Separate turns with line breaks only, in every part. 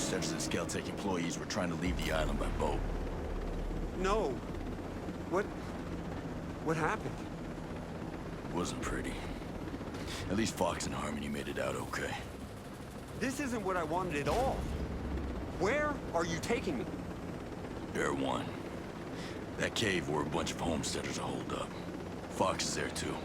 Homesteaders and Scale-Tech employees were trying to leave the island by boat.
No. What happened?
Wasn't pretty. At least Fox and Harmony made it out okay.
This isn't what I wanted at all. Where are you taking me?
Air One. That cave where a bunch of homesteaders are holed up. Fox is there too.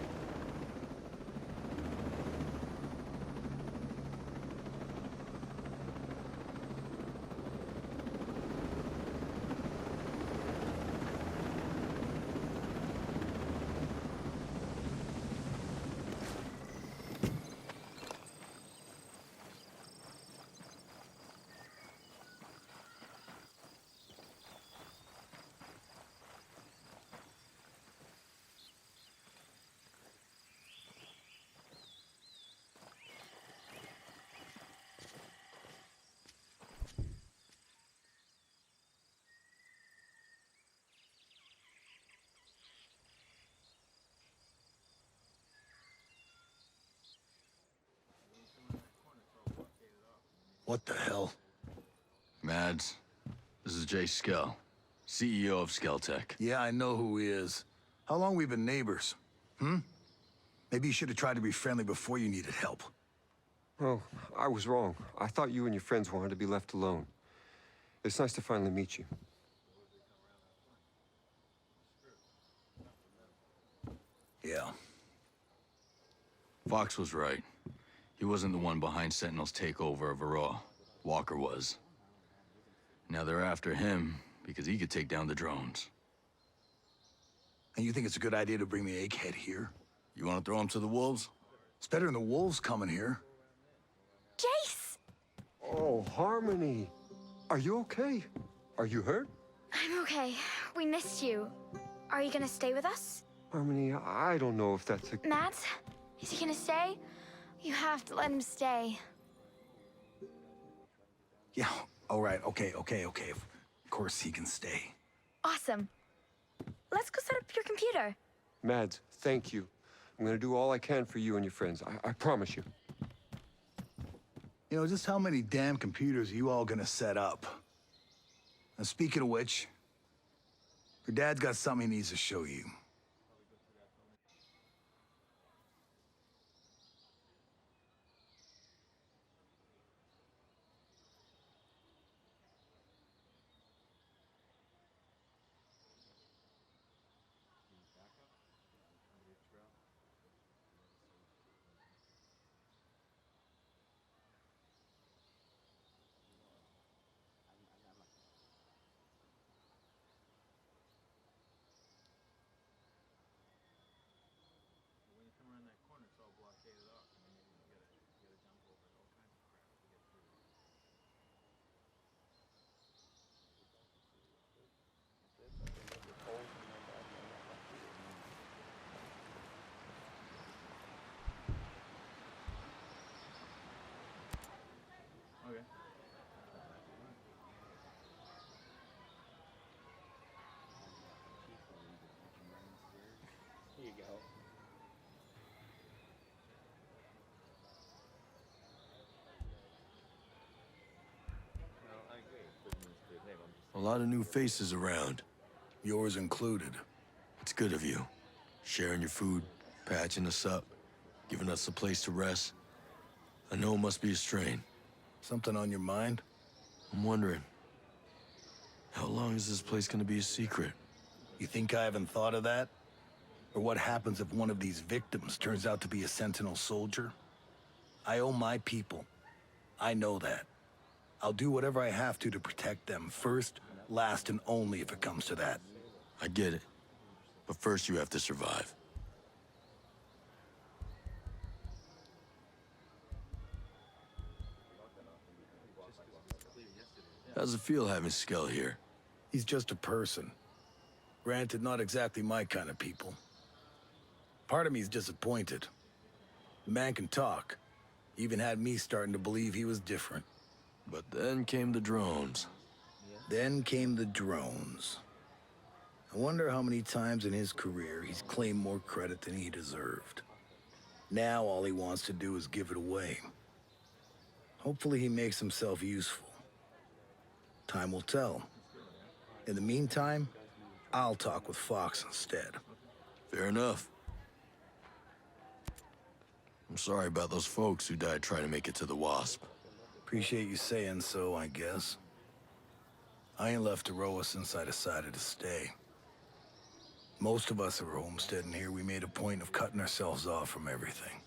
What the hell?
Mads, this is Jay Skell, CEO of Scale-Tech.
Yeah, I know who he is. How long we been neighbors? Maybe you should have tried to be friendly before you needed help.
Oh, I was wrong. I thought you and your friends wanted to be left alone. It's nice to finally meet you.
Yeah.
Fox was right. He wasn't the one behind Sentinel's takeover of Aurora. Walker was. Now they're after him because he could take down the drones.
And you think it's a good idea to bring the egghead here?
You want to throw him to the wolves?
It's better than the wolves coming here.
Jace!
Oh, Harmony. Are you okay? Are you hurt?
I'm okay. We missed you. Are you gonna stay with us?
Harmony, I don't know if that's a...
Matt? Is he gonna stay? You have to let him stay.
Yeah, all right, okay. Of course he can stay.
Awesome. Let's go set up your computer.
Mads, thank you. I'm gonna do all I can for you and your friends. I promise you.
You know, just how many damn computers are you all gonna set up? And speaking of which, your dad's got something he needs to show you.
A lot of new faces around.
Yours included.
It's good of you. Sharing your food, patching us up, giving us a place to rest. I know it must be a strain.
Something on your mind?
I'm wondering, how long is this place gonna be a secret?
You think I haven't thought of that? Or what happens if one of these victims turns out to be a Sentinel soldier? I owe my people. I know that. I'll do whatever I have to protect them, first, last, and only if it comes to that.
I get it. But first you have to survive. How's it feel having Skell here?
He's just a person. Granted, not exactly my kind of people. Part of me's disappointed. The man can talk. Even had me starting to believe he was different.
But then came the drones.
Then came the drones. I wonder how many times in his career he's claimed more credit than he deserved. Now all he wants to do is give it away. Hopefully he makes himself useful. Time will tell. In the meantime, I'll talk with Fox instead.
Fair enough. I'm sorry about those folks who died trying to make it to the Wasp.
Appreciate you saying so, I guess. I ain't left Aroa since I decided to stay. Most of us who were homesteading here, we made a point of cutting ourselves off from everything.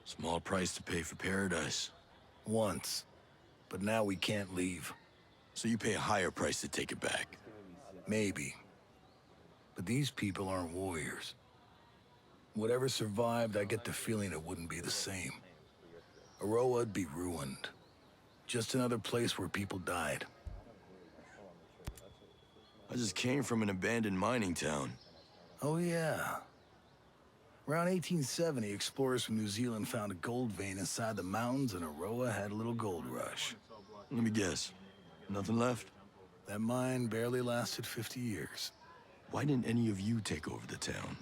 Small price to pay for paradise.
Once. But now we can't leave.
So you pay a higher price to take it back.
Maybe. But these people aren't warriors. Whatever survived, I get the feeling it wouldn't be the same. Aroa'd be ruined. Just another place where people died.
I just came from an abandoned mining town.
Oh, yeah. Around 1870, explorers from New Zealand found a gold vein inside the mountains, and Aroa had a little gold rush.
Let me guess. Nothing left?
That mine barely lasted 50 years.
Why didn't any of you take over the town?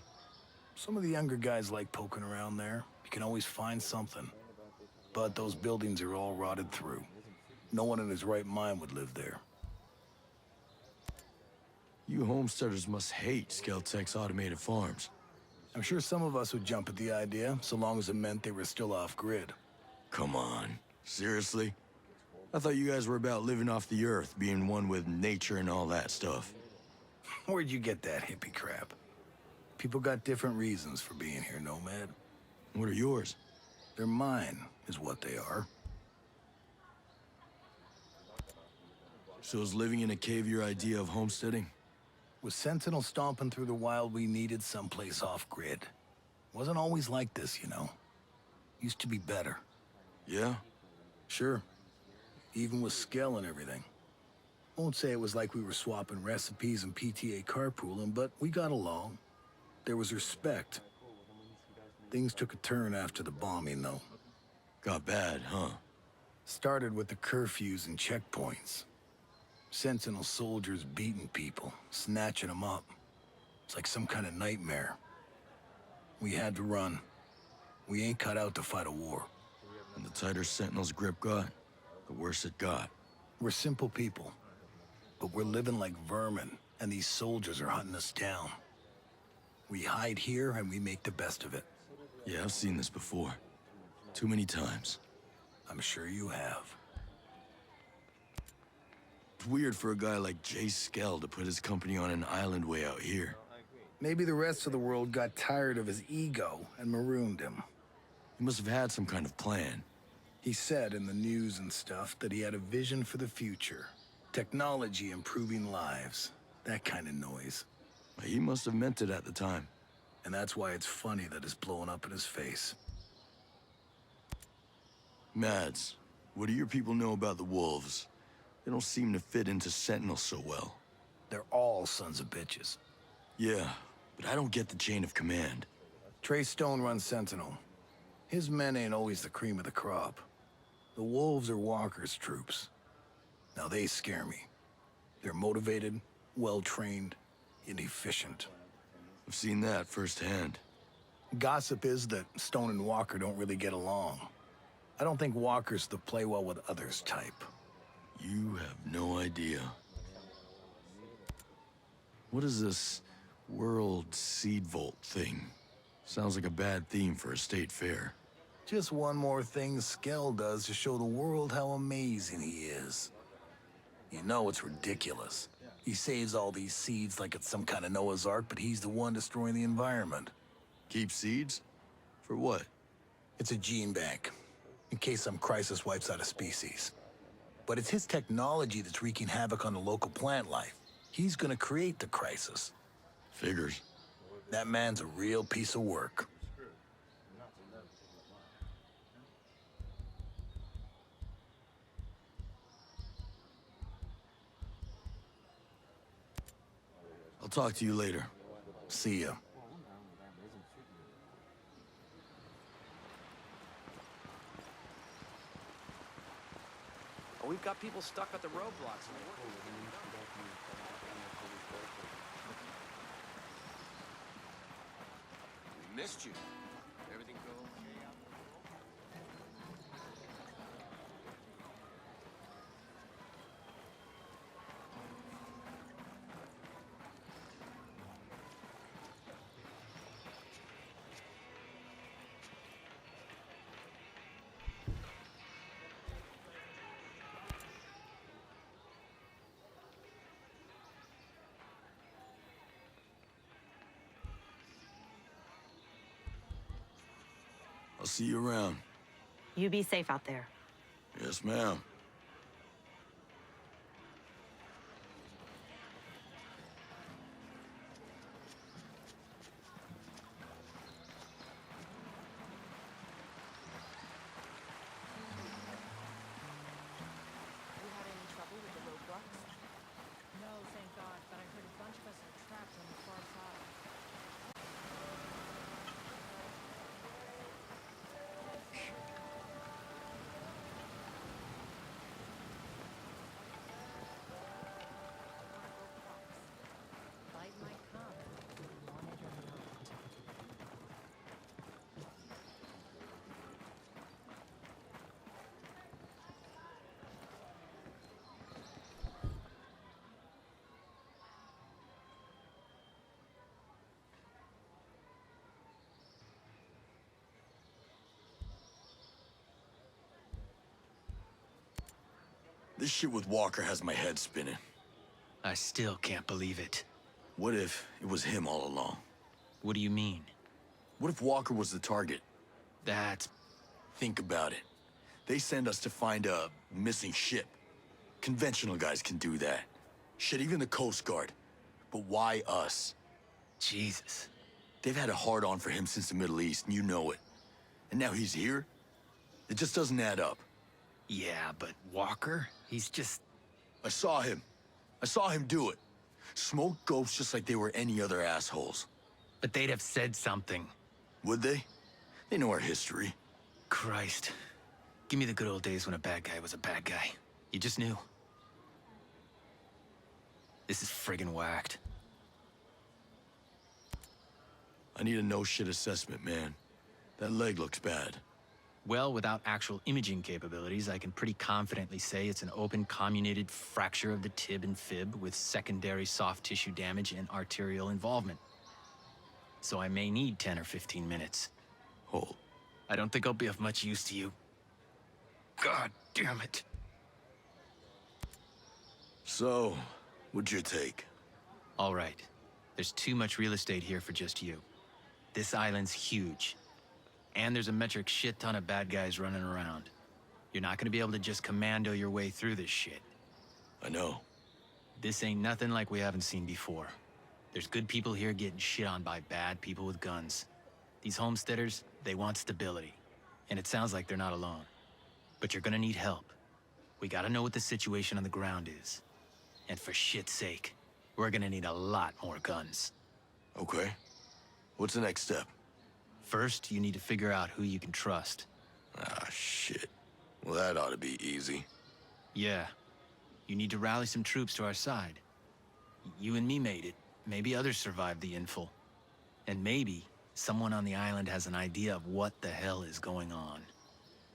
Some of the younger guys like poking around there. You can always find something. But those buildings are all rotted through. No one in his right mind would live there.
You homesteaders must hate Skeltech's automated farms.
I'm sure some of us would jump at the idea, so long as it meant they were still off-grid.
Come on. Seriously? I thought you guys were about living off the earth, being one with nature and all that stuff.
Where'd you get that hippie crap? People got different reasons for being here, Nomad.
What are yours?
They're mine, is what they are.
So is living in a cave your idea of homesteading?
With Sentinel stomping through the wild, we needed someplace off-grid. Wasn't always like this, you know. Used to be better.
Yeah?
Sure. Even with Skell and everything. Won't say it was like we were swapping recipes and PTA carpooling, but we got along. There was respect. Things took a turn after the bombing, though.
Got bad, huh?
Started with the curfews and checkpoints. Sentinel soldiers beating people, snatching them up. It's like some kind of nightmare. We had to run. We ain't cut out to fight a war.
And the tighter Sentinel's grip got, the worse it got.
We're simple people. But we're living like vermin, and these soldiers are hunting us down. We hide here, and we make the best of it.
Yeah, I've seen this before. Too many times.
I'm sure you have.
It's weird for a guy like Jay Skell to put his company on an island way out here.
Maybe the rest of the world got tired of his ego and marooned him.
He must have had some kind of plan.
He said in the news and stuff that he had a vision for the future. Technology improving lives. That kind of noise.
He must have meant it at the time.
And that's why it's funny that it's blowing up in his face.
Mads, what do your people know about the wolves? They don't seem to fit into Sentinel so well.
They're all sons of bitches.
Yeah, but I don't get the chain of command.
Trey Stone runs Sentinel. His men ain't always the cream of the crop. The wolves are Walker's troops. Now they scare me. They're motivated, well-trained, and efficient.
I've seen that firsthand.
Gossip is that Stone and Walker don't really get along. I don't think Walker's the play well with others type.
You have no idea. What is this World Seed Vault thing? Sounds like a bad theme for a state fair.
Just one more thing Skell does to show the world how amazing he is. You know it's ridiculous. He saves all these seeds like it's some kind of Noah's Ark, but he's the one destroying the environment.
Keep seeds? For what?
It's a gene bank, in case some crisis wipes out a species. But it's his technology that's wreaking havoc on the local plant life. He's gonna create the crisis.
Figures.
That man's a real piece of work.
I'll talk to you later.
See ya.
Oh, we've got people stuck at the roadblocks. We missed you. Everything go okay out there?
I'll see you around.
You be safe out there.
Yes, ma'am.
No, thank God, but I heard a bunch of us are trapped on the far side. Fight might come, if we want it or not.
This shit with Walker has my head spinning.
I still can't believe it.
What if it was him all along?
What do you mean?
What if Walker was the target?
That's...
Think about it. They send us to find a missing ship. Conventional guys can do that. Shit, even the Coast Guard. But why us?
Jesus.
They've had a hard-on for him since the Middle East, and you know it. And now he's here? It just doesn't add up.
Yeah, but Walker? He's just...
I saw him. I saw him do it. Smoke ghosts just like they were any other assholes.
But they'd have said something.
Would they? They know our history.
Christ. Give me the good old days when a bad guy was a bad guy. You just knew. This is friggin' whacked.
I need a no-shit assessment, man. That leg looks bad.
Well, without actual imaging capabilities, I can pretty confidently say it's an open comminuted fracture of the tib and fib with secondary soft tissue damage and arterial involvement. So I may need 10 or 15 minutes.
Hold.
I don't think I'll be of much use to you. God damn it.
So, what'd you take?
All right. There's too much real estate here for just you. This island's huge. And there's a metric shit ton of bad guys running around. You're not gonna be able to just commando your way through this shit.
I know.
This ain't nothing like we haven't seen before. There's good people here getting shit on by bad people with guns. These homesteaders, they want stability. And it sounds like they're not alone. But you're gonna need help. We gotta know what the situation on the ground is. And for shit's sake, we're gonna need a lot more guns.
Okay. What's the next step?
First, you need to figure out who you can trust.
Ah, shit. Well, that ought to be easy.
Yeah. You need to rally some troops to our side. You and me made it. Maybe others survived the infil. And maybe someone on the island has an idea of what the hell is going on.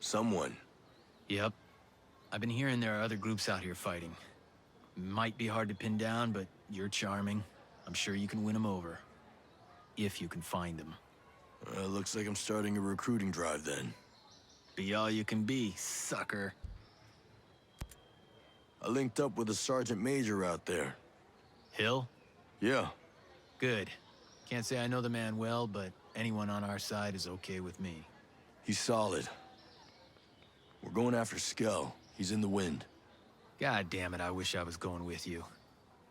Someone.
Yep. I've been hearing there are other groups out here fighting. Might be hard to pin down, but you're charming. I'm sure you can win them over. If you can find them.
Looks like I'm starting a recruiting drive then.
Be all you can be, sucker.
I linked up with a sergeant major out there.
Hill?
Yeah.
Good. Can't say I know the man well, but anyone on our side is okay with me.
He's solid. We're going after Skell. He's in the wind.
God damn it, I wish I was going with you.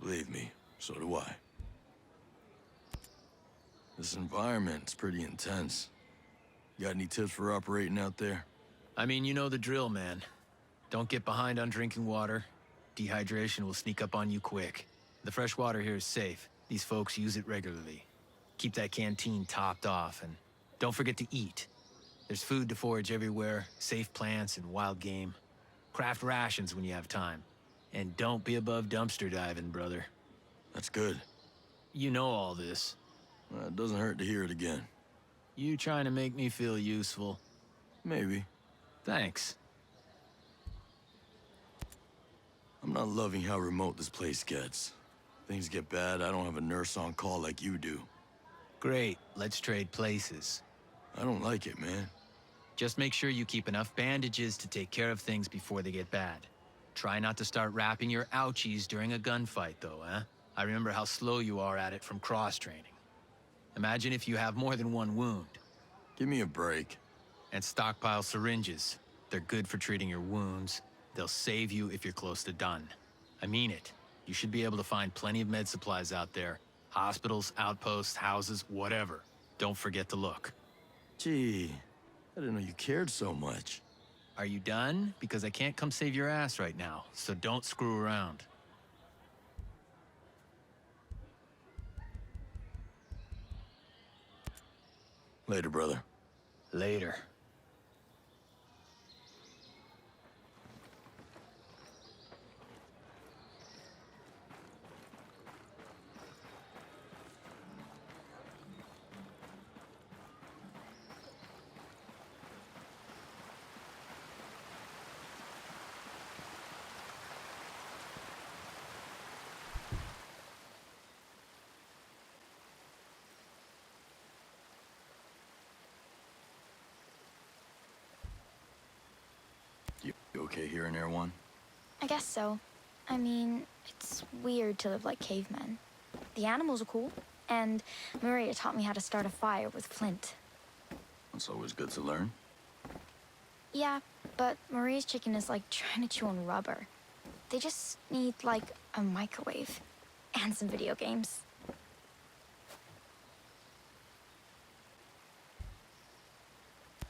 Believe me, so do I. This environment's pretty intense. You got any tips for operating out there?
I mean, you know the drill, man. Don't get behind on drinking water. Dehydration will sneak up on you quick. The fresh water here is safe. These folks use it regularly. Keep that canteen topped off, and don't forget to eat. There's food to forage everywhere, safe plants and wild game. Craft rations when you have time. And don't be above dumpster diving, brother.
That's good.
You know all this.
It doesn't hurt to hear it again.
You trying to make me feel useful?
Maybe.
Thanks.
I'm not loving how remote this place gets. Things get bad, I don't have a nurse on call like you do.
Great, let's trade places.
I don't like it, man.
Just make sure you keep enough bandages to take care of things before they get bad. Try not to start wrapping your ouchies during a gunfight, though, eh? I remember how slow you are at it from cross-training. Imagine if you have more than one wound.
Give me a break.
And stockpile syringes. They're good for treating your wounds. They'll save you if you're close to done. I mean it. You should be able to find plenty of med supplies out there. Hospitals, outposts, houses, whatever. Don't forget to look.
Gee, I didn't know you cared so much.
Are you done? Because I can't come save your ass right now, so don't screw around.
Later, brother.
Later.
You okay here in Air One?
I guess so. I mean, it's weird to live like cavemen. The animals are cool, and Maria taught me how to start a fire with flint.
That's always good to learn.
Yeah, but Maria's chicken is like trying to chew on rubber. They just need, like, a microwave and some video games.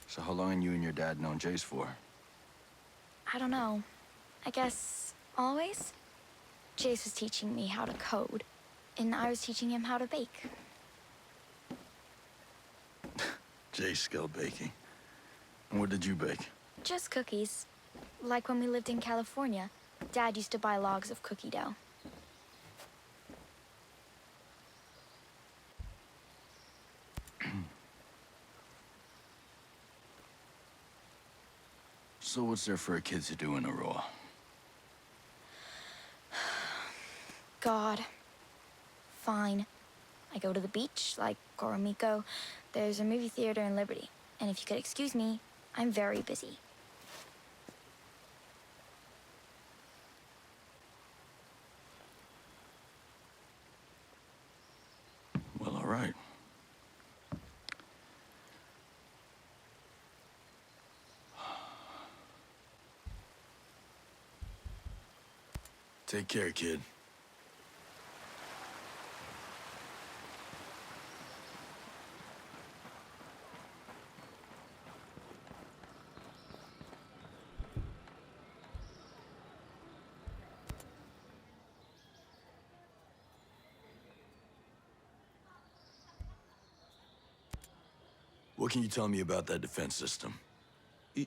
So how long you and your dad known Jace for?
I don't know. I guess always? Jace was teaching me how to code, and I was teaching him how to bake.
Jace skill baking. And what did you bake?
Just cookies. Like when we lived in California, Dad used to buy logs of cookie dough.
So what's there for a kid to do in Aurora?
God. Fine. I go to the beach, like Goromiko. There's a movie theater in Liberty. And if you could excuse me, I'm very busy.
Well, all right. Take care, kid. What can you tell me about that defense system?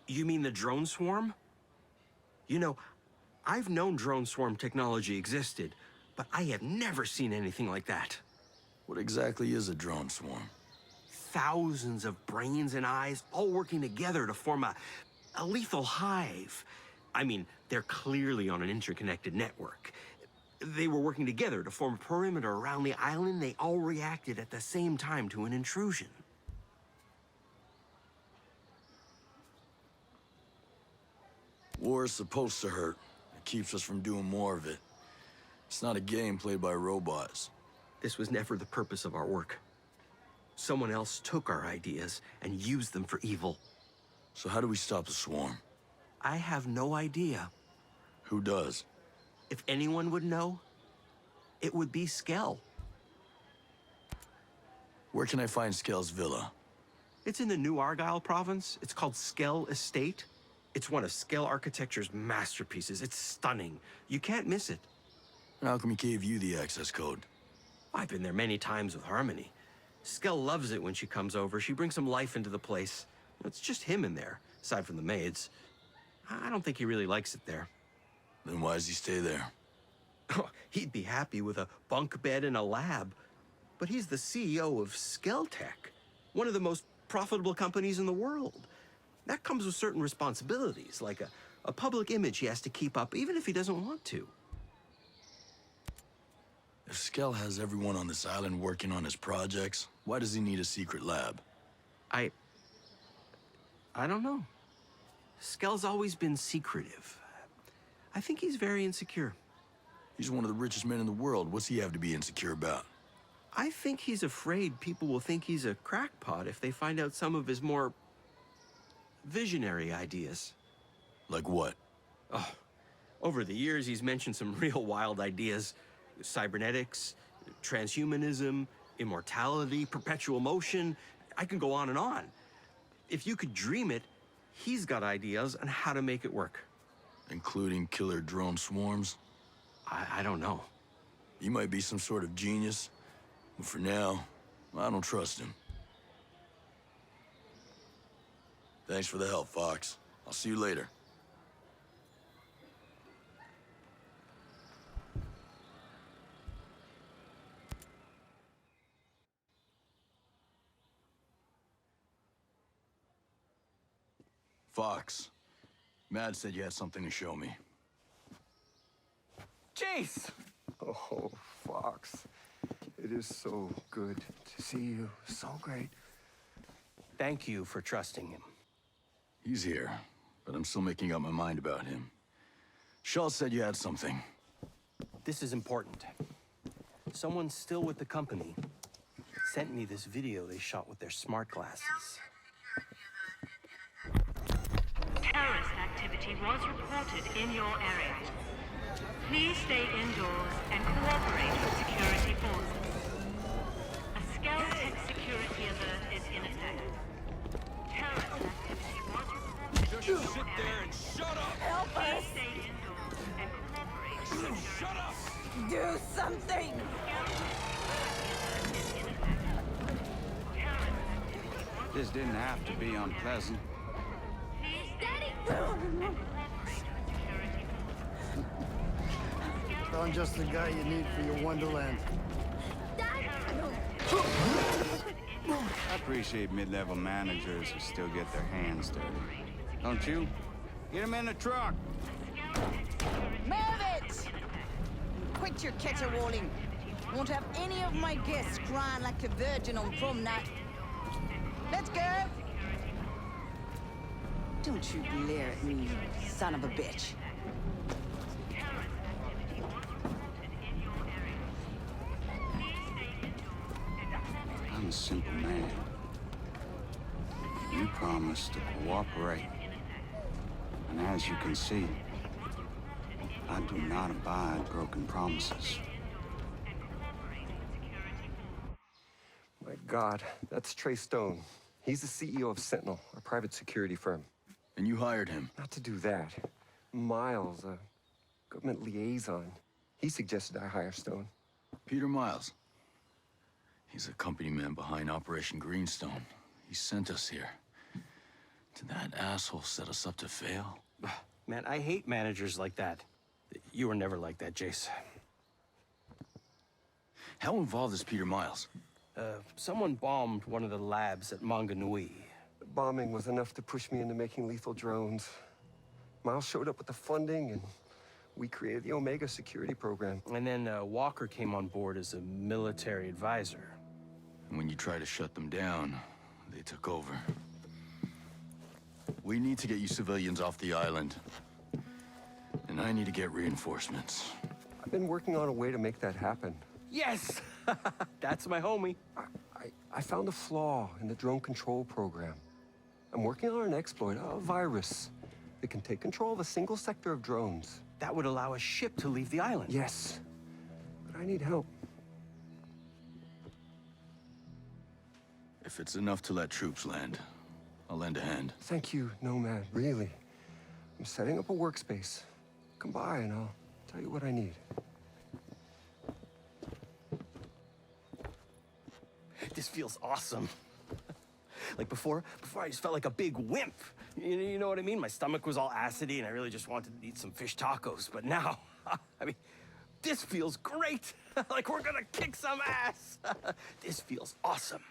You mean the drone swarm? You know, I've known drone swarm technology existed, but I have never seen anything like that.
What exactly is a drone swarm?
Thousands of brains and eyes all working together to form a lethal hive. I mean, they're clearly on an interconnected network. They were working together to form a perimeter around the island. They all reacted at the same time to an intrusion.
War is supposed to hurt. It keeps us from doing more of it. It's not a game played by robots.
This was never the purpose of our work. Someone else took our ideas and used them for evil.
So how do we stop the swarm?
I have no idea.
Who does?
If anyone would know, it would be Skell.
Where can I find Skell's villa?
It's in the New Argyll province. It's called Skell Estate. It's one of Skell architecture's masterpieces. It's stunning. You can't miss it.
And how come he gave you the access code?
I've been there many times with Harmony. Skell loves it when she comes over. She brings some life into the place. It's just him in there, aside from the maids. I don't think he really likes it there.
Then why does he stay there?
He'd be happy with a bunk bed and a lab. But he's the CEO of Skelltech, one of the most profitable companies in the world. That comes with certain responsibilities, like a public image he has to keep up, even if he doesn't want to.
If Skell has everyone on this island working on his projects, why does he need a secret lab?
I don't know. Skell's always been secretive. I think he's very insecure.
He's one of the richest men in the world. What's he have to be insecure about?
I think he's afraid people will think he's a crackpot if they find out some of his more visionary ideas.
Like what?
Oh, over the years, he's mentioned some real wild ideas. Cybernetics, transhumanism, immortality, perpetual motion. I can go on and on. If you could dream it, he's got ideas on how to make it work.
Including killer drone swarms?
I don't know.
He might be some sort of genius, but for now, I don't trust him. Thanks for the help, Fox. I'll see you later. Fox, Mad said you had something to show me.
Jace!
Oh, Fox. It is so good to see you. So great.
Thank you for trusting him.
He's here, but I'm still making up my mind about him. Shaw said you had something.
This is important. Someone still with the company sent me this video they shot with their smart glasses.
Terrorist activity was reported in your area. Please stay indoors and cooperate with security forces. A Skeleton security alert is in effect. Terrorist activity was reported in your area.
there and shut up!
Help us! Please stay indoors and cooperate with security
Shut up!
forces.
Do something!
This didn't have to be unpleasant.
I'm just the guy you need for your Wonderland.
I appreciate mid-level managers who still get their hands dirty. Don't you? Get them in the truck!
Move it! Quit your caterwauling. Won't have any of my guests crying like a virgin on prom night. Let's go! Don't you glare at me, you son of a bitch.
I'm a simple man. You promised to cooperate. And as you can see, I do not abide broken promises.
My God, that's Trey Stone. He's the CEO of Sentinel, a private security firm.
And you hired him.
Not to do that. Miles, a government liaison, he suggested I hire Stone.
Peter Miles. He's a company man behind Operation Greenstone. He sent us here. Did that asshole set us up to fail?
Man, I hate managers like that. You were never like that, Jace.
How involved is Peter Miles?
Someone bombed one of the labs at Manganui.
The bombing was enough to push me into making lethal drones. Miles showed up with the funding, and we created the Omega security program.
And then Walker came on board as a military advisor.
And when you tried to shut them down, they took over. We need to get you civilians off the island. And I need to get reinforcements.
I've been working on a way to make that happen.
Yes! That's my homie.
I found a flaw in the drone control program. I'm working on an exploit, a virus, that can take control of a single sector of drones.
That would allow a ship to leave the island.
Yes, but I need help.
If it's enough to let troops land, I'll lend a hand.
Thank you, Nomad, really. I'm setting up a workspace. Come by and I'll tell you what I need.
This feels awesome. Like before I just felt like a big wimp. You know what I mean? My stomach was all acidy and I really just wanted to eat some fish tacos. But now, I mean, this feels great. Like we're gonna kick some ass. This feels awesome.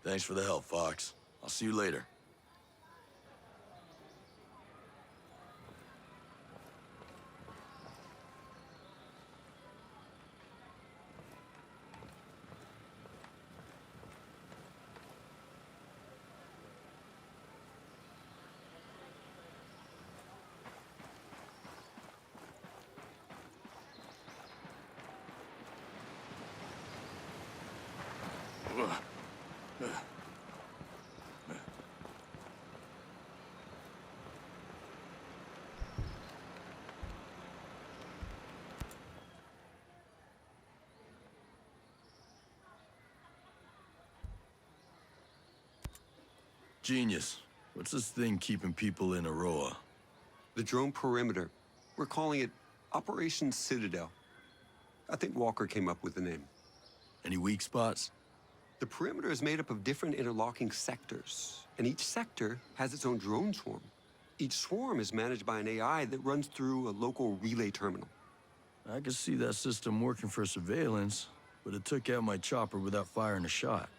Thanks for the help, Fox. I'll see you later. Genius. What's this thing keeping people in Aroa?
The drone perimeter. We're calling it Operation Citadel. I think Walker came up with the name.
Any weak spots?
The perimeter is made up of different interlocking sectors, and each sector has its own drone swarm. Each swarm is managed by an AI that runs through a local relay terminal.
I could see that system working for surveillance, but it took out my chopper without firing a shot.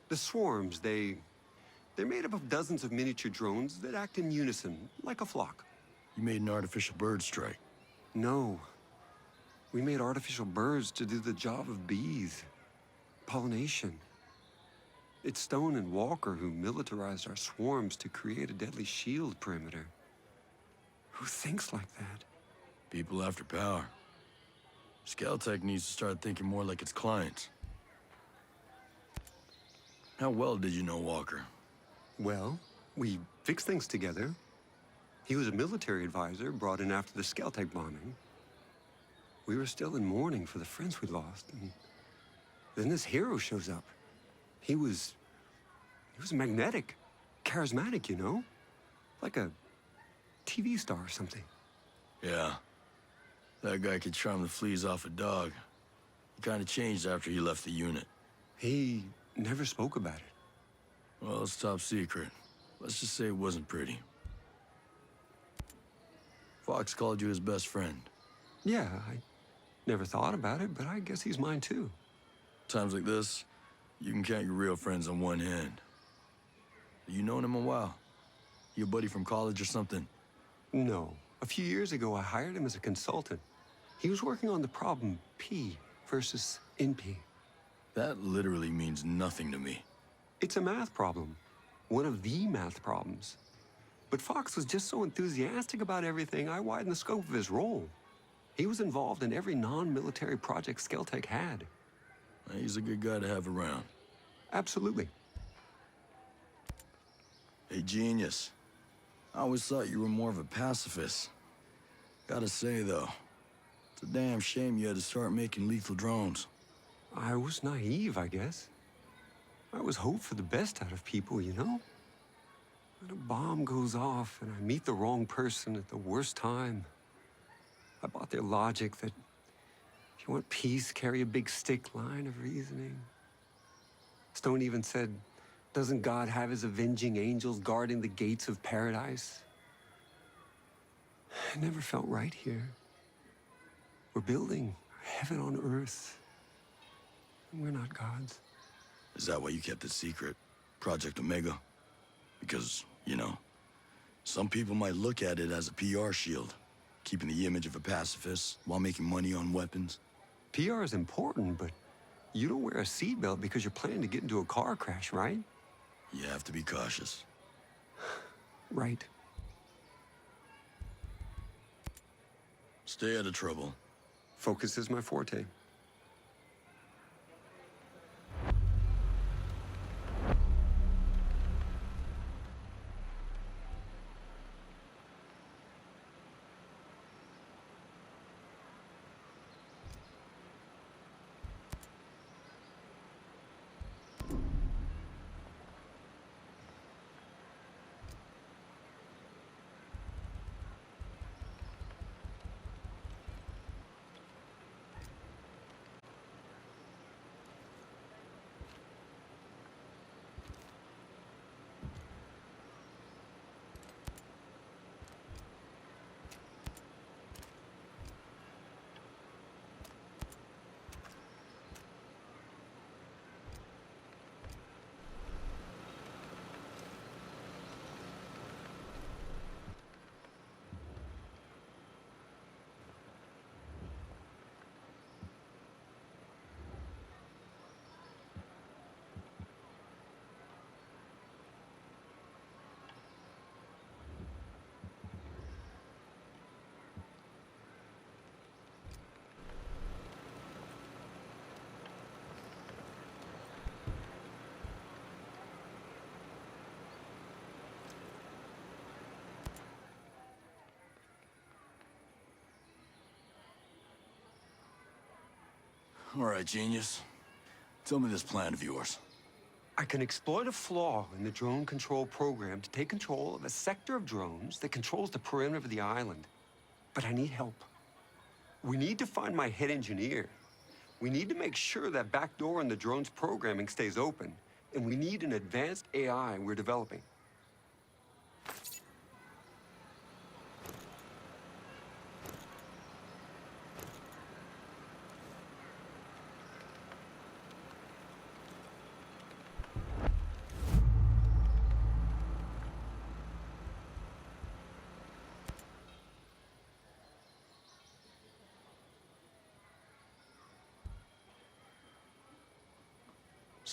The swarms, they're made up of dozens of miniature drones that act in unison, like a flock.
You made an artificial bird strike.
No. We made artificial birds to do the job of bees. Pollination. It's Stone and Walker who militarized our swarms to create a deadly shield perimeter. Who thinks like that?
People after power. Skeltech needs to start thinking more like its clients. How well did you know Walker?
Well, we fixed things together. He was a military advisor brought in after the Skeltech bombing. We were still in mourning for the friends we lost, and then this hero shows up. He was magnetic, charismatic, you know? Like a TV star or something.
Yeah. That guy could charm the fleas off a dog. He kind of changed after he left the unit.
He never spoke about it.
Well, it's top secret. Let's just say it wasn't pretty. Fox called you his best friend.
Yeah, I never thought about it, but I guess he's mine too.
Times like this, you can count your real friends on one hand. You known him a while? You a buddy from college or something?
No. A few years ago, I hired him as a consultant. He was working on the problem P versus NP.
That literally means nothing to me.
It's a math problem. One of the math problems. But Fox was just so enthusiastic about everything, I widened the scope of his role. He was involved in every non-military project Skeltech had.
He's a good guy to have around.
Absolutely.
Hey, Genius. I always thought you were more of a pacifist. Gotta say, though, it's a damn shame you had to start making lethal drones.
I was naive, I guess. I always hoped for the best out of people, you know? When a bomb goes off and I meet the wrong person at the worst time, I bought their logic that if you want peace, carry a big stick line of reasoning. Stone even said, doesn't God have his avenging angels guarding the gates of paradise? It never felt right here. We're building heaven on earth, and we're not gods.
Is that why you kept it secret? Project Omega? Because, you know, some people might look at it as a PR shield, keeping the image of a pacifist while making money on weapons.
PR is important, but you don't wear a seatbelt because you're planning to get into a car crash, right?
You have to be cautious.
Right.
Stay out of trouble.
Focus is my forte.
All right, genius. Tell me this plan of yours.
I can exploit a flaw in the drone control program to take control of a sector of drones that controls the perimeter of the island. But I need help. We need to find my head engineer. We need to make sure that back door in the drone's programming stays open. And we need an advanced AI we're developing.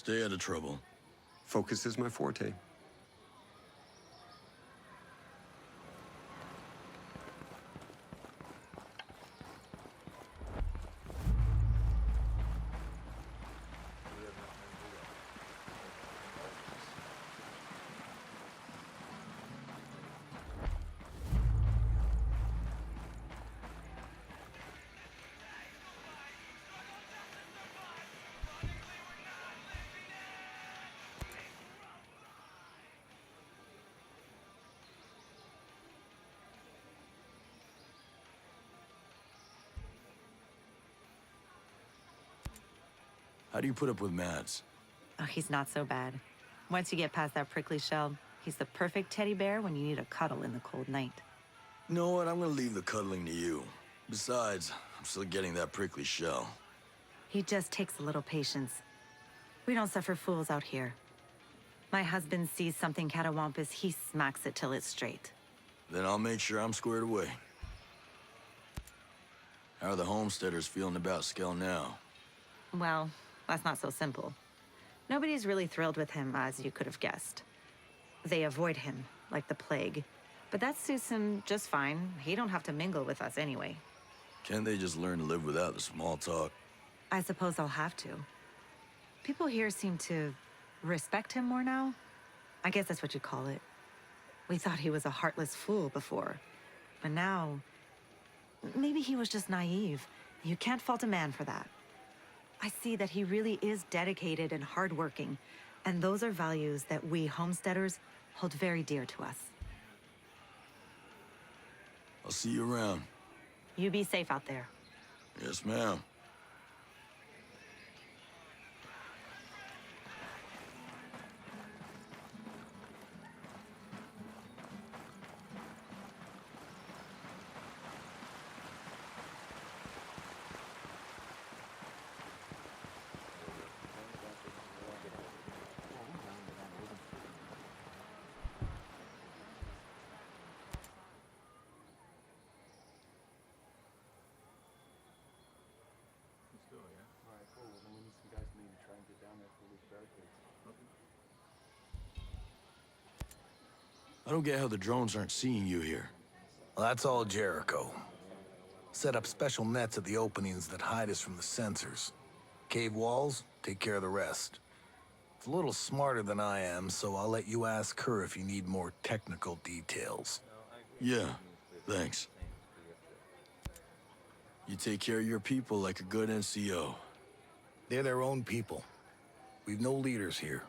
Stay out of trouble.
Focus is my forte.
How do you put up with Mads?
Oh, he's not so bad. Once you get past that prickly shell, he's the perfect teddy bear when you need a cuddle in the cold night.
You know what? I'm gonna leave the cuddling to you. Besides, I'm still getting that prickly shell.
He just takes a little patience. We don't suffer fools out here. My husband sees something catawampus, he smacks it till it's straight.
Then I'll make sure I'm squared away. How are the homesteaders feeling about Skell now?
Well, that's not so simple. Nobody's really thrilled with him, as you could have guessed. They avoid him, like the plague. But that suits him just fine. He don't have to mingle with us anyway.
Can't they just learn to live without the small talk?
I suppose I'll have to. People here seem to respect him more now. I guess that's what you'd call it. We thought he was a heartless fool before. But now, maybe he was just naive. You can't fault a man for that. I see that he really is dedicated and hardworking, and those are values that we homesteaders hold very dear to us.
I'll see you around.
You be safe out there.
Yes, ma'am. I don't get how the drones aren't seeing you here.
Well, that's all Jericho. Set up special nets at the openings that hide us from the sensors. Cave walls, take care of the rest. It's a little smarter than I am, so I'll let you ask her if you need more technical details.
Yeah, thanks. You take care of your people like a good NCO.
They're their own people. We've no leaders here.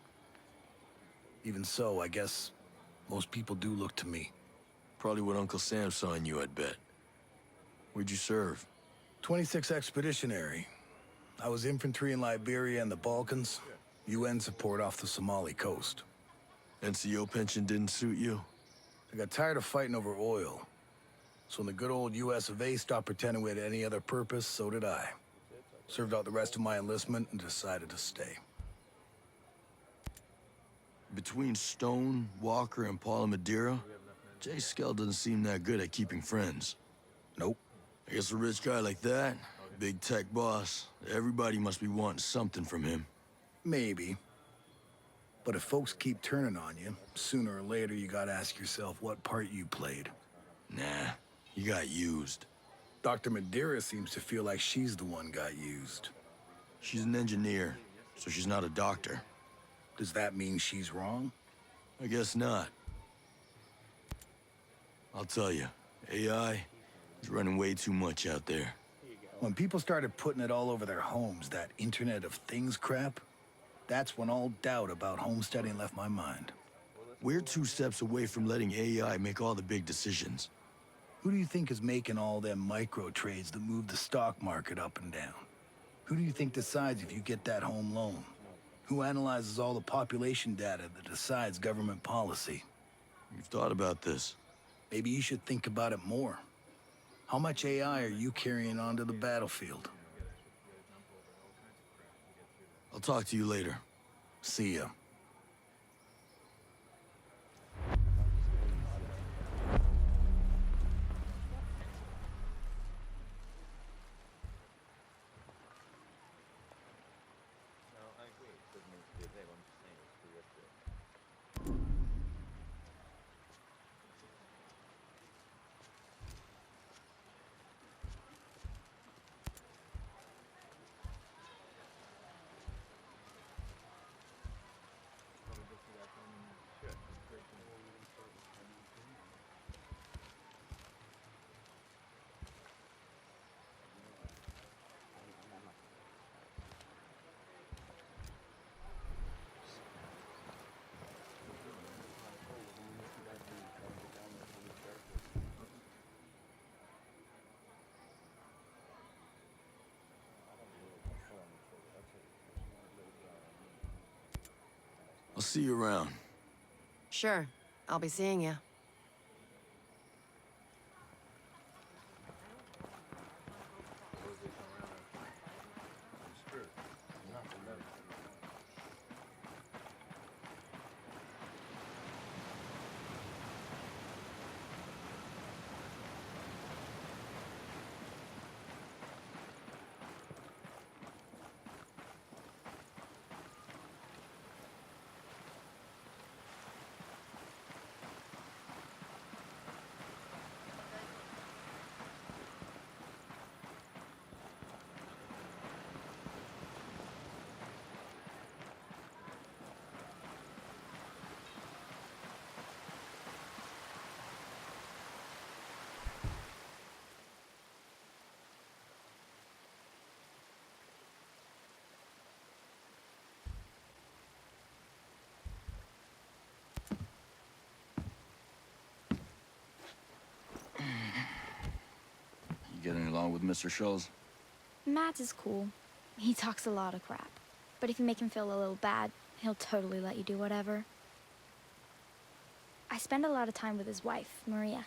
Even so, I guess most people do look to me.
Probably what Uncle Sam saw in you, I'd bet. Where'd you serve?
26 Expeditionary. I was infantry in Liberia and the Balkans. UN support off the Somali coast.
NCO pension didn't suit you?
I got tired of fighting over oil. So when the good old US of A stopped pretending we had any other purpose, so did I. Served out the rest of my enlistment and decided to stay.
Between Stone, Walker, and Paula Madeira, Jay Skell doesn't seem that good at keeping friends.
Nope.
I guess a rich guy like that, big tech boss, everybody must be wanting something from him.
Maybe. But if folks keep turning on you, sooner or later you gotta ask yourself what part you played.
Nah, you got used.
Dr. Madeira seems to feel like she's the one got used.
She's an engineer, so she's not a doctor.
Does that mean she's wrong?
I guess not. I'll tell you, AI is running way too much out there.
When people started putting it all over their homes, that Internet of Things crap, that's when all doubt about homesteading left my mind.
We're 2 steps away from letting AI make all the big decisions.
Who do you think is making all them micro trades that move the stock market up and down? Who do you think decides if you get that home loan? Who analyzes all the population data that decides government policy?
You've thought about this.
Maybe you should think about it more. How much AI are you carrying onto the battlefield?
I'll talk to you later.
See ya.
I'll see you around.
Sure. I'll be seeing you.
You getting along with Mr. Schultz?
Matt is cool. He talks a lot of crap. But if you make him feel a little bad, he'll totally let you do whatever. I spend a lot of time with his wife, Maria.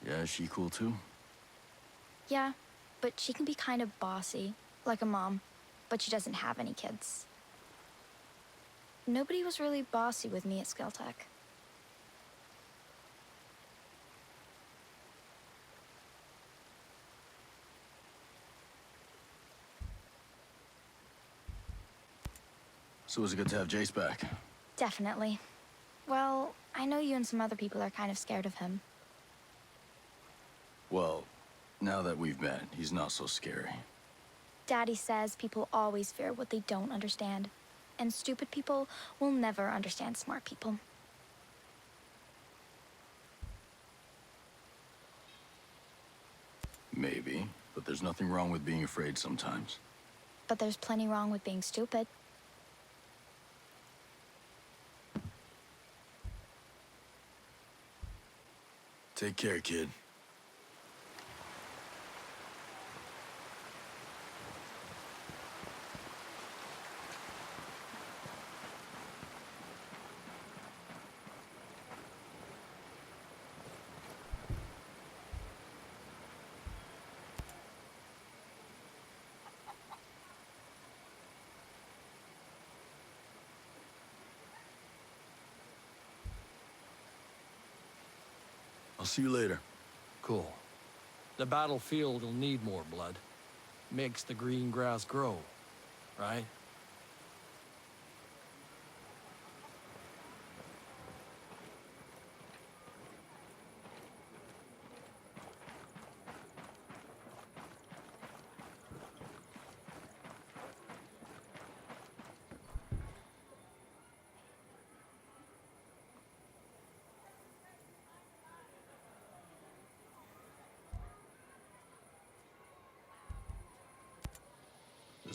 Yeah, is she cool too?
Yeah, but she can be kind of bossy, like a mom, but she doesn't have any kids. Nobody was really bossy with me at Skeltech.
So is it good to have Jace back?
Definitely. Well, I know you and some other people are kind of scared of him.
Well, now that we've met, he's not so scary.
Daddy says people always fear what they don't understand. And stupid people will never understand smart people.
Maybe, but there's nothing wrong with being afraid sometimes.
But there's plenty wrong with being stupid.
Take care, kid. I'll see you later.
Cool. The battlefield will need more blood. Makes the green grass grow, right?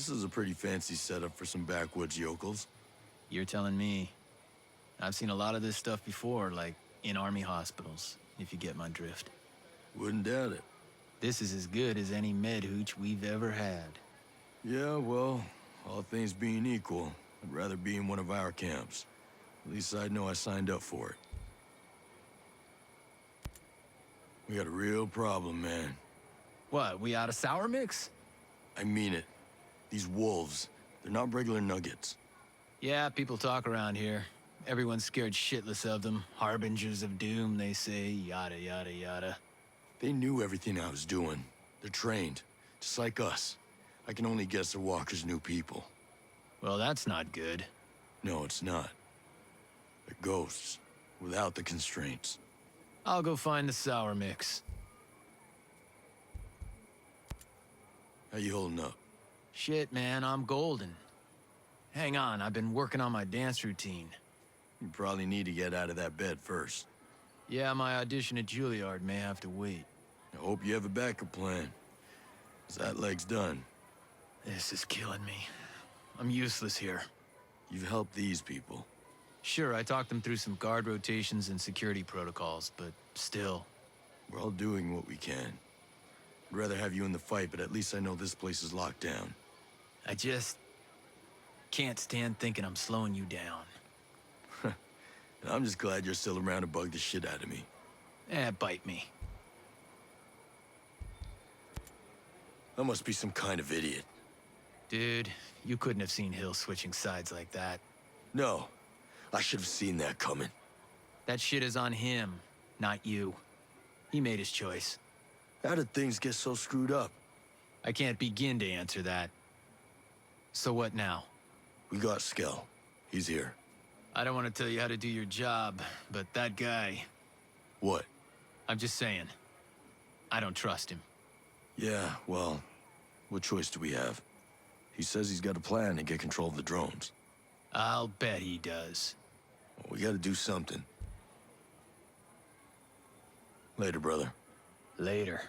This is a pretty fancy setup for some backwoods yokels.
You're telling me. I've seen a lot of this stuff before, like in army hospitals, if you get my drift.
Wouldn't doubt it.
This is as good as any med hooch we've ever had.
Yeah, well, all things being equal, I'd rather be in one of our camps. At least I'd know I signed up for it. We got a real problem, man.
What, we out of sour mix?
I mean it. These wolves, they're not regular nuggets.
Yeah, people talk around here. Everyone's scared shitless of them. Harbingers of doom, they say, yada, yada, yada.
They knew everything I was doing. They're trained, just like us. I can only guess they're Walker's new people.
Well, that's not good.
No, it's not. They're ghosts, without the constraints.
I'll go find the sour mix.
How you holding up?
Shit, man, I'm golden. Hang on, I've been working on my dance routine.
You probably need to get out of that bed first.
Yeah, my audition at Juilliard may have to wait.
I hope you have a backup plan. 'Cause that leg's done.
This is killing me. I'm useless here.
You've helped these people.
Sure, I talked them through some guard rotations and security protocols, but still.
We're all doing what we can. I'd rather have you in the fight, but at least I know this place is locked down.
I just can't stand thinking I'm slowing you down.
And I'm just glad you're still around to bug the shit out of me.
Bite me.
I must be some kind of idiot.
Dude, you couldn't have seen Hill switching sides like that.
No, I should have seen that coming.
That shit is on him, not you. He made his choice.
How did things get so screwed up?
I can't begin to answer that. So what now?
We got Skell. He's here.
I don't want to tell you how to do your job, but that guy...
What?
I'm just saying. I don't trust him.
Yeah, well, what choice do we have? He says he's got a plan to get control of the drones.
I'll bet he does.
Well, we gotta do something. Later, brother.
Later.